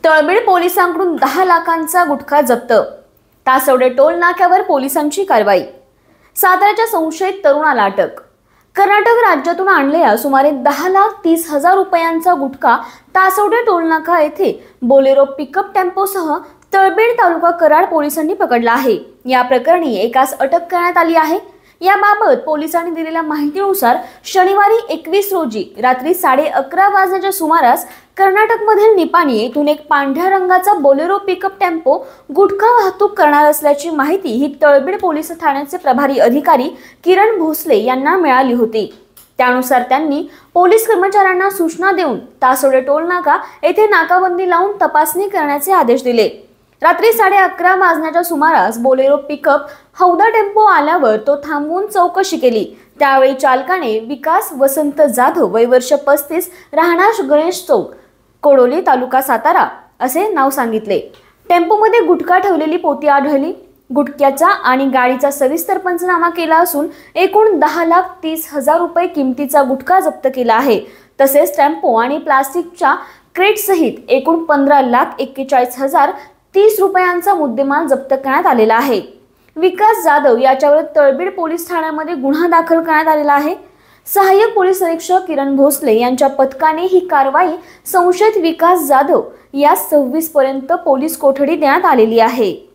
तळबीड पोलिसांकडून 10 लाखांचा गुटखा जप्त। तासवडे टोल नाक्यावर पोलिसांची कारवाई। साताऱ्याच्या संशयित तरुणाला अटक। कर्नाटक राज्यातून आणलेला सुमारे 10,30,000 रुपयांचा गुटखा तासवडे टोल नाका येथे बोलेरो पिकअप टेम्पोसह तळबीड तालुका कराड पोलिसांनी पकडला आहे। या प्रकरणी एकास अटक करण्यात आली आहे। याबाबत पोलिसांनी दिलेल्या माहितीनुसार शनिवारी 21 रोजी रात्री 11:30 वाजण्याच्या सुमारास कर्नाटकमधील निपाणी येथून एक पांढऱ्या रंगाचा बोलेरो पिकअप टेम्पो गुटखा वाहतूक करणार असल्याची माहिती ही तळबीड पोलीस ठाण्याचे प्रभारी अधिकारी किरण भोसले यांना मिळाली होती। त्यानुसार त्यांनी पोलीस कर्मचाऱ्यांना सूचना देऊन तासवडे टोल नाका येथे नाकाबंदी लावून तपासणी करण्याचे आदेश दिले। रात्री 11:30 वाजण्याच्या सुमारास बोलेरो पिकअप हौदा टेम्पो आल्यावर तो थांबवून चौकशी केली। त्यावेळी चालकाने विकास वसंत जाधव वय वर्ष 35 राहणार गणेश चौक कोडोली तालुका सातारा असे नाव सांगितले। टेम्पोमध्ये गुटखा ठेवलेली पोती आढळली। गुटख्याचा आणि गाडीचा सविस्तर पंचनामा केला असून एकूण 10,30,000 रुपये किमतीचा गुटखा जप्त केला आहे। तसेच टेम्पो आणि प्लास्टिकच्या क्रेट सहित एकूण 15,41,030 रुपयांचा मुद्देमाल जप्त करण्यात आलेला आहे। विकास जाधव याच्यावर तळबीड पोलीस ठाण्यामध्ये गुन्हा दाखल करण्यात आलेला आहे। सहाय्यक पोलीस निरीक्षक किरण भोसले यांच्या पथकाने ही कारवाई संशयित विकास जाधव या 26 पर्यंत पोलीस कोठडी देण्यात आलेली आहे।